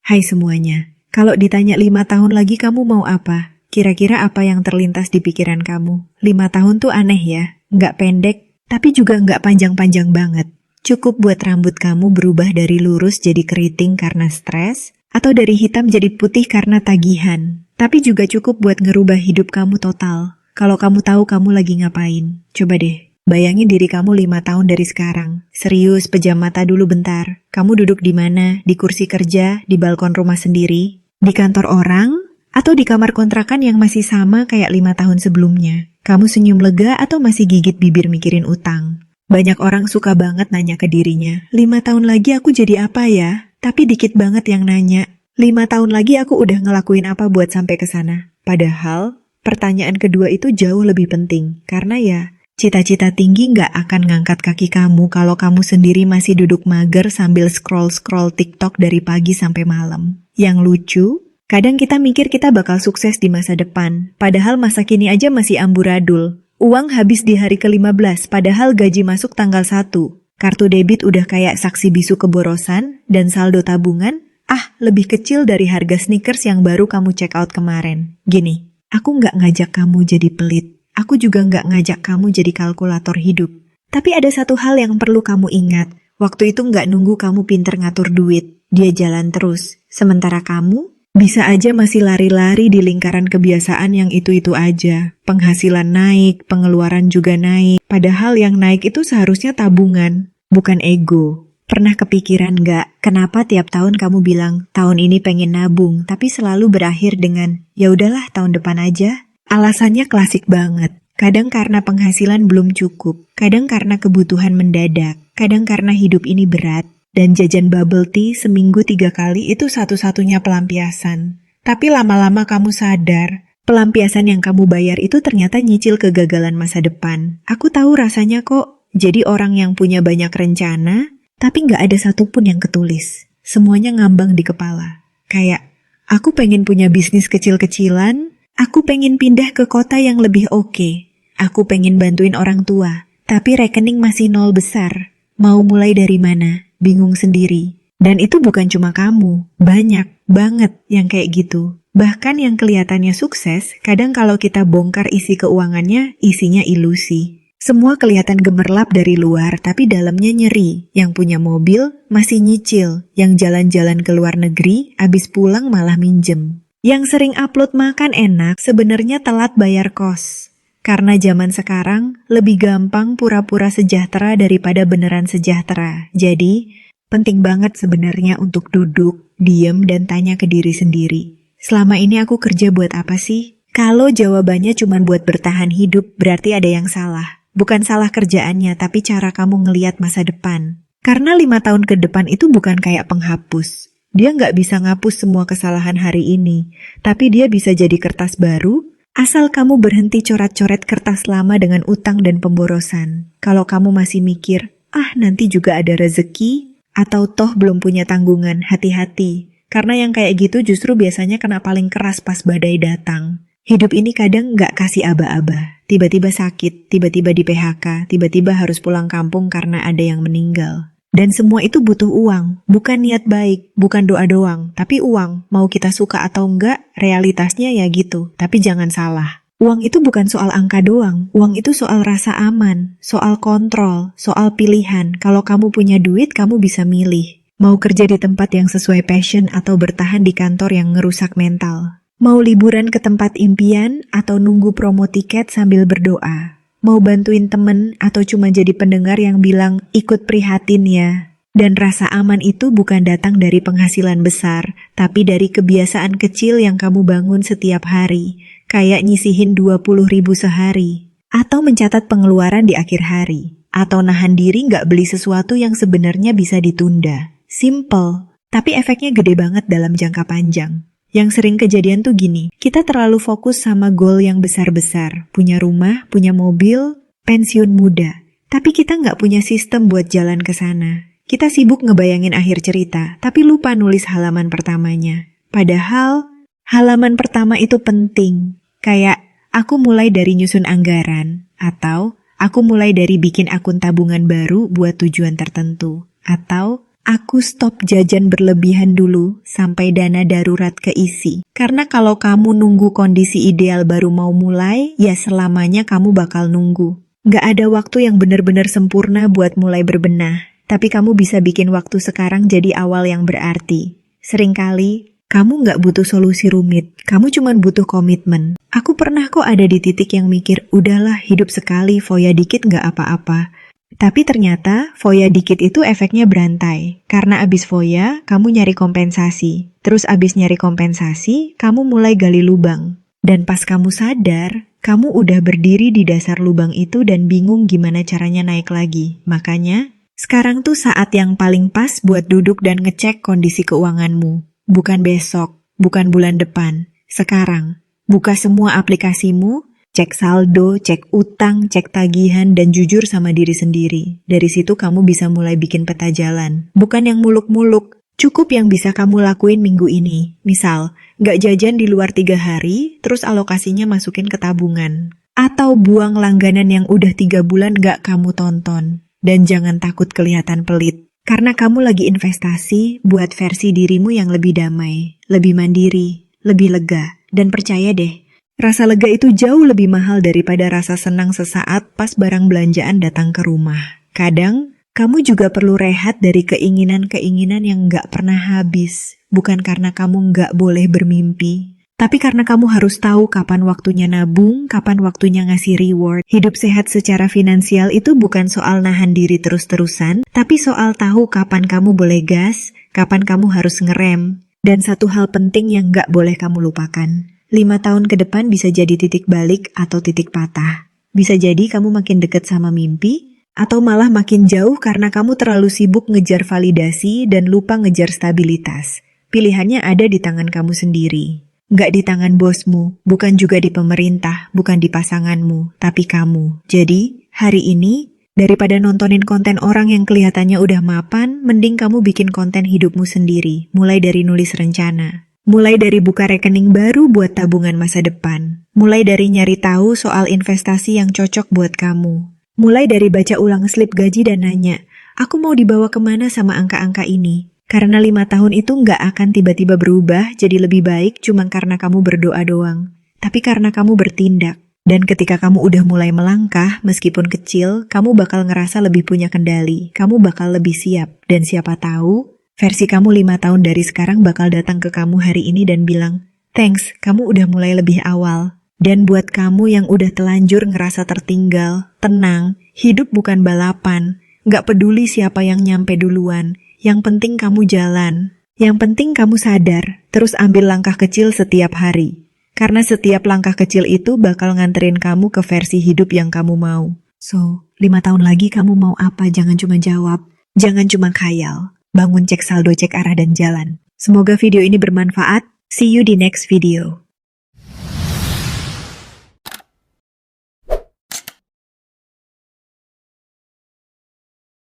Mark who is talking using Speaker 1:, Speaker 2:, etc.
Speaker 1: Hai semuanya, kalau ditanya 5 tahun lagi kamu mau apa? Kira-kira apa yang terlintas di pikiran kamu? 5 tahun tuh aneh ya, nggak pendek, tapi juga nggak panjang-panjang banget. Cukup buat rambut kamu berubah dari lurus jadi keriting karena stres, atau dari hitam jadi putih karena tagihan. Tapi juga cukup buat ngerubah hidup kamu total. Kalau kamu tahu kamu lagi ngapain, coba deh. Bayangin diri kamu 5 tahun dari sekarang. Serius, pejam mata dulu bentar. Kamu duduk di mana? Di kursi kerja? Di balkon rumah sendiri? Di kantor orang? Atau di kamar kontrakan yang masih sama kayak 5 tahun sebelumnya? Kamu senyum lega atau masih gigit bibir mikirin utang? Banyak orang suka banget nanya ke dirinya, 5 tahun lagi aku jadi apa ya? Tapi dikit banget yang nanya, 5 tahun lagi aku udah ngelakuin apa buat sampai ke sana? Padahal, pertanyaan kedua itu jauh lebih penting. Karena ya, cita-cita tinggi nggak akan ngangkat kaki kamu kalau kamu sendiri masih duduk mager sambil scroll-scroll TikTok dari pagi sampai malam. Yang lucu, kadang kita mikir kita bakal sukses di masa depan, padahal masa kini aja masih amburadul. Uang habis di hari ke-15, padahal gaji masuk tanggal 1. Kartu debit udah kayak saksi bisu keborosan, dan saldo tabungan, lebih kecil dari harga sneakers yang baru kamu check out kemarin. Gini, aku nggak ngajak kamu jadi pelit. Aku juga nggak ngajak kamu jadi kalkulator hidup. Tapi ada satu hal yang perlu kamu ingat. Waktu itu nggak nunggu kamu pinter ngatur duit. Dia jalan terus. Sementara kamu bisa aja masih lari-lari di lingkaran kebiasaan yang itu-itu aja. Penghasilan naik, pengeluaran juga naik. Padahal yang naik itu seharusnya tabungan, bukan ego. Pernah kepikiran nggak, kenapa tiap tahun kamu bilang, tahun ini pengen nabung, tapi selalu berakhir dengan, ya udahlah tahun depan aja? Alasannya klasik banget. Kadang karena penghasilan belum cukup, kadang karena kebutuhan mendadak, kadang karena hidup ini berat, dan jajan bubble tea seminggu 3 kali itu satu-satunya pelampiasan. Tapi lama-lama kamu sadar, pelampiasan yang kamu bayar itu ternyata nyicil kegagalan masa depan. Aku tahu rasanya kok, jadi orang yang punya banyak rencana, tapi nggak ada satupun yang ketulis. Semuanya ngambang di kepala. Kayak, aku pengen punya bisnis kecil-kecilan, aku pengen pindah ke kota yang lebih oke. Aku pengen bantuin orang tua, tapi rekening masih 0 besar. Mau mulai dari mana? Bingung sendiri. Dan itu bukan cuma kamu, banyak banget yang kayak gitu. Bahkan yang kelihatannya sukses, kadang kalau kita bongkar isi keuangannya, isinya ilusi. Semua kelihatan gemerlap dari luar, tapi dalamnya nyeri. Yang punya mobil masih nyicil, yang jalan-jalan ke luar negeri, abis pulang malah minjem. Yang sering upload makan enak sebenarnya telat bayar kos. Karena zaman sekarang lebih gampang pura-pura sejahtera daripada beneran sejahtera. Jadi, penting banget sebenarnya untuk duduk, diem, dan tanya ke diri sendiri. Selama ini aku kerja buat apa sih? Kalau jawabannya cuma buat bertahan hidup, berarti ada yang salah. Bukan salah kerjaannya, tapi cara kamu ngeliat masa depan. Karena 5 tahun ke depan itu bukan kayak penghapus. Dia nggak bisa ngapus semua kesalahan hari ini, tapi dia bisa jadi kertas baru, asal kamu berhenti coret-coret kertas lama dengan utang dan pemborosan. Kalau kamu masih mikir, nanti juga ada rezeki, atau toh belum punya tanggungan, hati-hati. Karena yang kayak gitu justru biasanya kena paling keras pas badai datang. Hidup ini kadang nggak kasih aba-aba. Tiba-tiba sakit, tiba-tiba di PHK, tiba-tiba harus pulang kampung karena ada yang meninggal. Dan semua itu butuh uang, bukan niat baik, bukan doa doang, tapi uang. Mau kita suka atau enggak, realitasnya ya gitu. Tapi jangan salah. Uang itu bukan soal angka doang, uang itu soal rasa aman, soal kontrol, soal pilihan. Kalau kamu punya duit, kamu bisa milih. Mau kerja di tempat yang sesuai passion atau bertahan di kantor yang ngerusak mental. Mau liburan ke tempat impian atau nunggu promo tiket sambil berdoa. Mau bantuin temen atau cuma jadi pendengar yang bilang ikut prihatin ya. Dan rasa aman itu bukan datang dari penghasilan besar, tapi dari kebiasaan kecil yang kamu bangun setiap hari. Kayak nyisihin 20.000 sehari. Atau mencatat pengeluaran di akhir hari. Atau nahan diri nggak beli sesuatu yang sebenarnya bisa ditunda. Simple, tapi efeknya gede banget dalam jangka panjang. Yang sering kejadian tuh gini, kita terlalu fokus sama goal yang besar-besar. Punya rumah, punya mobil, pensiun muda. Tapi kita nggak punya sistem buat jalan ke sana. Kita sibuk ngebayangin akhir cerita, tapi lupa nulis halaman pertamanya. Padahal, halaman pertama itu penting. Kayak, aku mulai dari nyusun anggaran. Atau, aku mulai dari bikin akun tabungan baru buat tujuan tertentu. Atau, Aku stop jajan berlebihan dulu sampai dana darurat keisi. Karena kalau kamu nunggu kondisi ideal baru mau mulai, ya selamanya kamu bakal nunggu. Nggak ada waktu yang benar-benar sempurna buat mulai berbenah. Tapi kamu bisa bikin waktu sekarang jadi awal yang berarti. Seringkali, kamu nggak butuh solusi rumit. Kamu cuma butuh komitmen. Aku pernah kok ada di titik yang mikir, udahlah hidup sekali, foya dikit nggak apa-apa. Tapi ternyata foya dikit itu efeknya berantai. Karena abis foya, kamu nyari kompensasi. Terus abis nyari kompensasi, kamu mulai gali lubang. Dan pas kamu sadar, kamu udah berdiri di dasar lubang itu dan bingung gimana caranya naik lagi. Makanya, sekarang tuh saat yang paling pas buat duduk dan ngecek kondisi keuanganmu. Bukan besok, bukan bulan depan. Sekarang, buka semua aplikasimu, cek saldo, cek utang, cek tagihan, dan jujur sama diri sendiri. Dari situ kamu bisa mulai bikin peta jalan. Bukan yang muluk-muluk, cukup yang bisa kamu lakuin minggu ini. Misal, nggak jajan di luar 3 hari, terus alokasinya masukin ke tabungan. Atau buang langganan yang udah 3 bulan nggak kamu tonton. Dan jangan takut kelihatan pelit. Karena kamu lagi investasi buat versi dirimu yang lebih damai, lebih mandiri, lebih lega. Dan percaya deh, rasa lega itu jauh lebih mahal daripada rasa senang sesaat pas barang belanjaan datang ke rumah. Kadang, kamu juga perlu rehat dari keinginan-keinginan yang nggak pernah habis. Bukan karena kamu nggak boleh bermimpi, tapi karena kamu harus tahu kapan waktunya nabung, kapan waktunya ngasih reward. Hidup sehat secara finansial itu bukan soal nahan diri terus-terusan, tapi soal tahu kapan kamu boleh gas, kapan kamu harus ngerem. Dan satu hal penting yang nggak boleh kamu lupakan. 5 tahun ke depan bisa jadi titik balik atau titik patah. Bisa jadi kamu makin dekat sama mimpi, atau malah makin jauh karena kamu terlalu sibuk ngejar validasi dan lupa ngejar stabilitas. Pilihannya ada di tangan kamu sendiri. Nggak di tangan bosmu, bukan juga di pemerintah, bukan di pasanganmu, tapi kamu. Jadi, hari ini, daripada nontonin konten orang yang kelihatannya udah mapan, mending kamu bikin konten hidupmu sendiri, mulai dari nulis rencana. Mulai dari buka rekening baru buat tabungan masa depan. Mulai dari nyari tahu soal investasi yang cocok buat kamu. Mulai dari baca ulang slip gaji dan nanya, aku mau dibawa kemana sama angka-angka ini? Karena 5 tahun itu nggak akan tiba-tiba berubah jadi lebih baik cuma karena kamu berdoa doang. Tapi karena kamu bertindak. Dan ketika kamu udah mulai melangkah, meskipun kecil, kamu bakal ngerasa lebih punya kendali. Kamu bakal lebih siap. Dan siapa tahu, versi kamu 5 tahun dari sekarang bakal datang ke kamu hari ini dan bilang, thanks, kamu udah mulai lebih awal. Dan buat kamu yang udah telanjur ngerasa tertinggal, tenang, hidup bukan balapan. Nggak peduli siapa yang nyampe duluan, yang penting kamu jalan. Yang penting kamu sadar, terus ambil langkah kecil setiap hari. Karena setiap langkah kecil itu bakal nganterin kamu ke versi hidup yang kamu mau. So, 5 tahun lagi kamu mau apa? Jangan cuma jawab, jangan cuma khayal. Bangun, cek saldo, cek arah dan jalan. Semoga video ini bermanfaat. See you di next video.